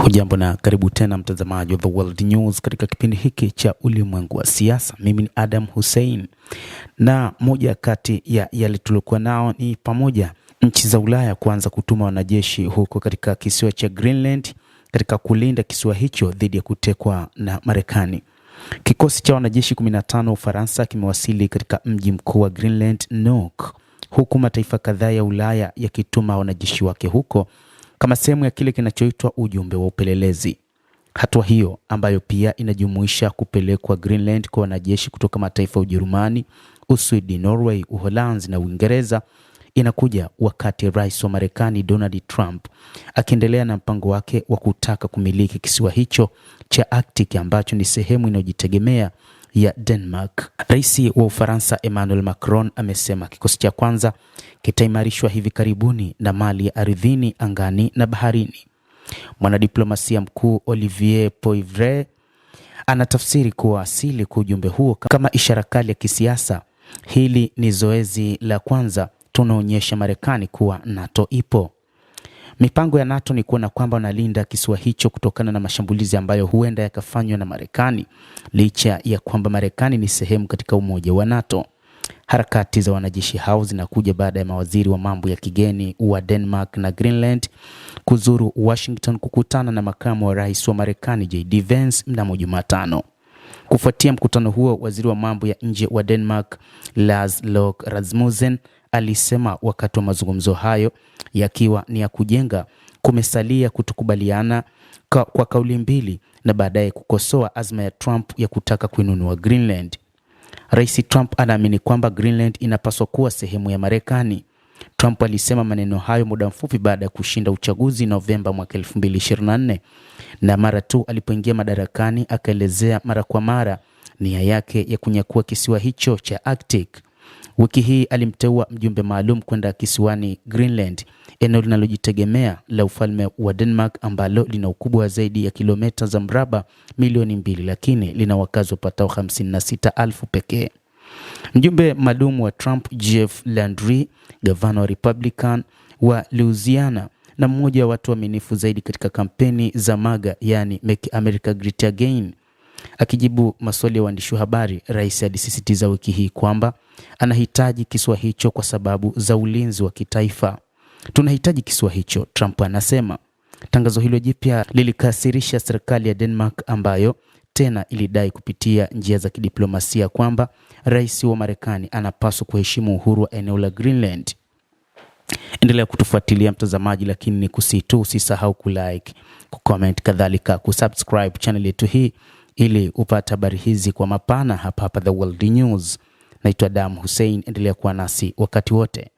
Hujambo na karibu tena mtazamaji wa The World News katika kipindi hiki cha ulimwengu wa siasa. Mimi ni Adam Hussein, na moja kati ya yale tuliokuwa nao ni pamoja nchi za Ulaya kuanza kutuma wanajeshi huko katika kisiwa cha Greenland katika kulinda kisiwa hicho dhidi ya kutekwa na Marekani. Kikosi cha wanajeshi 15 wa Ufaransa kimewasili katika mji mkuu wa Greenland, Nuuk, huku mataifa kadhaa ya Ulaya yakituma wanajeshi wake huko kama sehemu ya kile kinachoitwa ujumbe wa upelelezi. Hatua hiyo ambayo pia inajumuisha kupelekwa Greenland kwa wanajeshi kutoka mataifa ya Ujerumani, Uswidi, Norway, Uholanzi na Uingereza inakuja wakati Rais wa Marekani Donald Trump akiendelea na mpango wake wa kutaka kumiliki kisiwa hicho cha Arctic ambacho ni sehemu inayojitegemea ya Denmark. Rais wa Ufaransa Emmanuel Macron amesema kikosi cha kwanza kitaimarishwa hivi karibuni na mali ya ardhini, angani na baharini. Mwanadiplomasia mkuu Olivier Poivre anatafsiri kuwasili kwa ujumbe huo kama ishara kali ya kisiasa. Hili ni zoezi la kwanza tunaonyesha Marekani kuwa NATO ipo. Mipango ya NATO ni kuona kwamba wanalinda kisiwa hicho kutokana na mashambulizi ambayo huenda yakafanywa na Marekani, licha ya kwamba Marekani ni sehemu katika umoja wa NATO. Harakati za wanajeshi hao zinakuja baada ya mawaziri wa mambo ya kigeni wa Denmark na Greenland kuzuru Washington kukutana na makamu wa rais wa Marekani JD Vance mnamo Jumatano. Kufuatia mkutano huo, waziri wa mambo ya nje wa Denmark Lars Løkke Rasmussen alisema wakati wa mazungumzo hayo yakiwa ni ya kujenga, kumesalia kutokubaliana kwa kauli mbili na baadaye kukosoa azma ya Trump ya kutaka kuinunua Greenland. Rais Trump anaamini kwamba Greenland inapaswa kuwa sehemu ya Marekani. Trump alisema maneno hayo muda mfupi baada ya kushinda uchaguzi Novemba mwaka 2024, na mara tu alipoingia madarakani akaelezea mara kwa mara nia yake ya kunyakua kisiwa hicho cha Arctic. Wiki hii alimteua mjumbe maalum kwenda kisiwani Greenland, eneo linalojitegemea la ufalme wa Denmark ambalo lina ukubwa zaidi ya kilomita za mraba milioni 2, lakini lina wakazi wapatao 56,000 pekee. Mjumbe maalum wa Trump Jeff Landry, gavana wa Republican wa Louisiana na mmoja wa watu waaminifu zaidi katika kampeni za MAGA, yani Make America Great Again, akijibu maswali ya waandishi wa habari, rais alisisitiza wiki hii kwamba anahitaji kisiwa hicho kwa sababu za ulinzi wa kitaifa. Tunahitaji kisiwa hicho, Trump anasema. Tangazo hilo jipya lilikasirisha serikali ya Denmark ambayo tena ilidai kupitia njia za kidiplomasia kwamba rais wa Marekani anapaswa kuheshimu uhuru wa eneo la Greenland. Endelea kutufuatilia mtazamaji, lakini ni kusitu usisahau kulike, kucomment, kadhalika kusubscribe channel yetu hii ili upate habari hizi kwa mapana hapa The World News. Naitwa Adam Hussein, endelea kuwa nasi wakati wote.